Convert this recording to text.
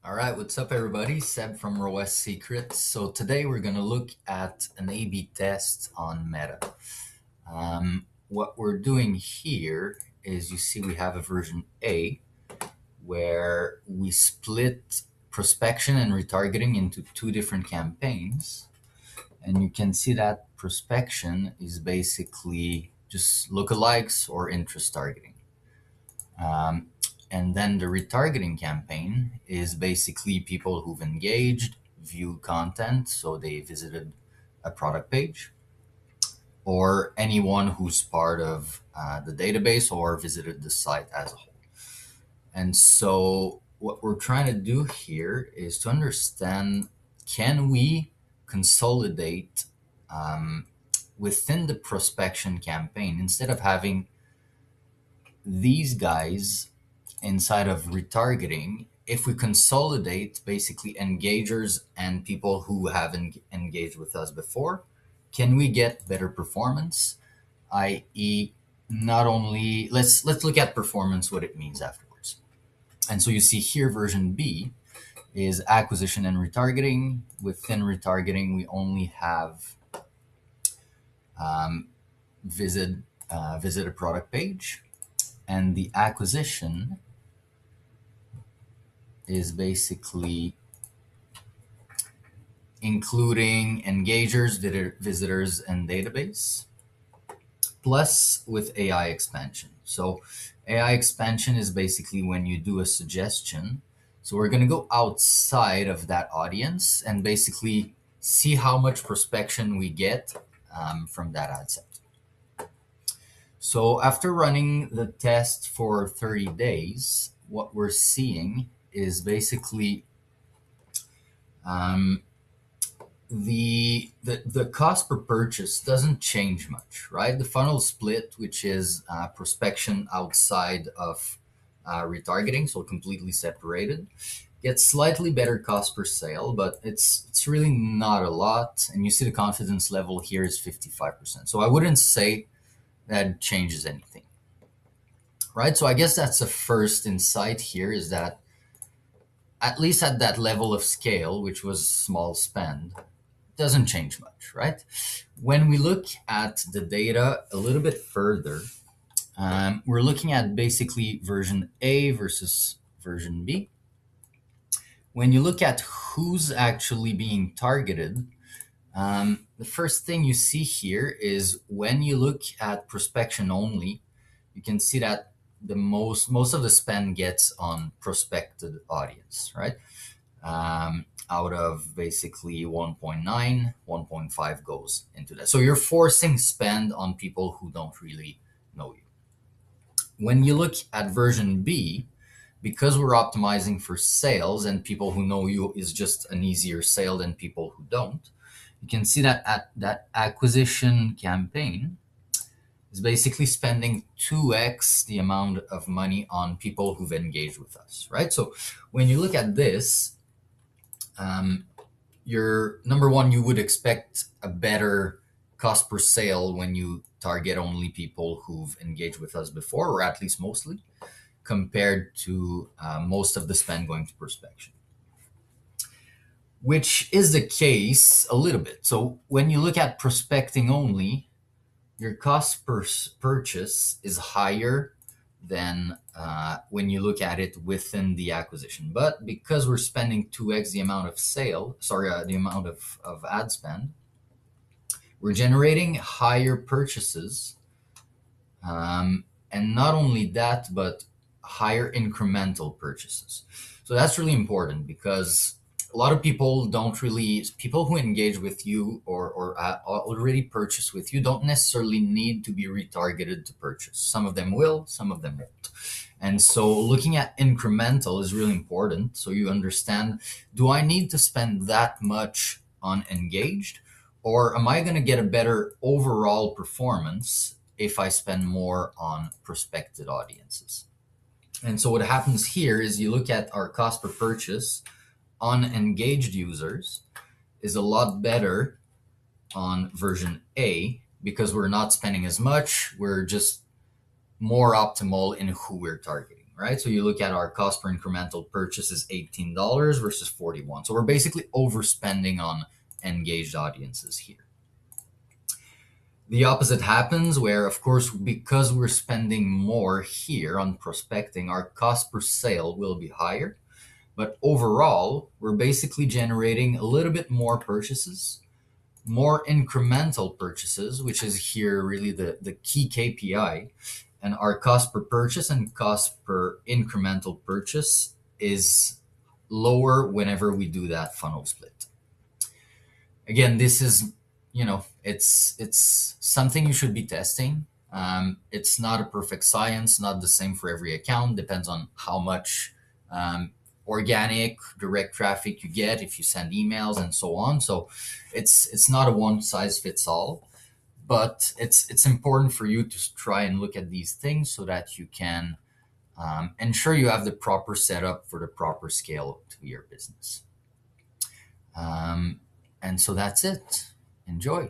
All right, what's up, everybody? Seb from ROAS Secrets. So today we're going to look at an A/B test on Meta. What we're doing here is you see we have a version A where we split prospection and retargeting into two different campaigns. And you can see that prospection is basically just lookalikes or interest targeting. Um, and then the retargeting campaign is basically people who've engaged, viewed content, so they visited a product page, or anyone who's part of the database or visited the site as a whole. And so, what we're trying to do here is to understand, can we consolidate um, within the prospection campaign instead of having these guys inside of retargeting, if we consolidate basically engagers and people who haven't engaged with us before, can we get better performance? I.e., not only let's look at performance, what it means afterwards. And so you see here, version B is acquisition and retargeting. Within retargeting, we only have um, visit visit a product page, and the acquisition is basically including engagers, visitors, and database, plus with AI expansion. So AI expansion is basically when you do a suggestion. So we're going to go outside of that audience and basically see how much prospection we get from that ad set. So after running the test for 30 days, what we're seeing is basically um, the cost per purchase doesn't change much, right? The funnel split, which is prospection outside of retargeting, so completely separated, gets slightly better cost per sale, but it's really not a lot. And you see the confidence level here is 55%. So I wouldn't say that changes anything, right? So I guess that's the first insight here, is that at least at that level of scale, which was small spend, doesn't change much, right? When we look at the data a little bit further, we're looking at basically version A versus version B. When you look at who's actually being targeted, the first thing you see here is when you look at prospection only, you can see that the most of the spend gets on prospected audience, right? Out of basically 1.9, 1.5 goes into that. So you're forcing spend on people who don't really know you. When you look at version B, because we're optimizing for sales and people who know you is just an easier sale than people who don't, you can see that at that acquisition campaign is basically spending 2x the amount of money on people who've engaged with us, right? So when you look at this, your number one, you would expect a better cost per sale when you target only people who've engaged with us before, or at least mostly, compared to most of the spend going to prospection, which is the case a little bit. So when you look at prospecting only, your cost per purchase is higher than when you look at it within the acquisition. But because we're spending 2x the amount of the amount of ad spend, we're generating higher purchases. And not only that, but higher incremental purchases. So that's really important, because a lot of people people who engage with you or already purchase with you don't necessarily need to be retargeted to purchase. Some of them will, some of them won't. And so looking at incremental is really important. So you understand, do I need to spend that much on engaged, or am I going to get a better overall performance if I spend more on prospected audiences? And so what happens here is you look at our cost per purchase on engaged users is a lot better on version A, because we're not spending as much. We're just more optimal in who we're targeting. right? So you look at our cost per incremental purchase is $18 versus 41. So we're basically overspending on engaged audiences here. The opposite happens where, of course, because we're spending more here on prospecting, our cost per sale will be higher. But overall, we're basically generating a little bit more purchases, more incremental purchases, which is here really the key KPI. And our cost per purchase and cost per incremental purchase is lower whenever we do that funnel split. Again, this is, it's something you should be testing. It's not a perfect science, not the same for every account. Depends on how much organic direct traffic you get, if you send emails and so on. So it's not a one size fits all, but it's important for you to try and look at these things so that you can ensure you have the proper setup for the proper scale to your business. And so that's it. Enjoy.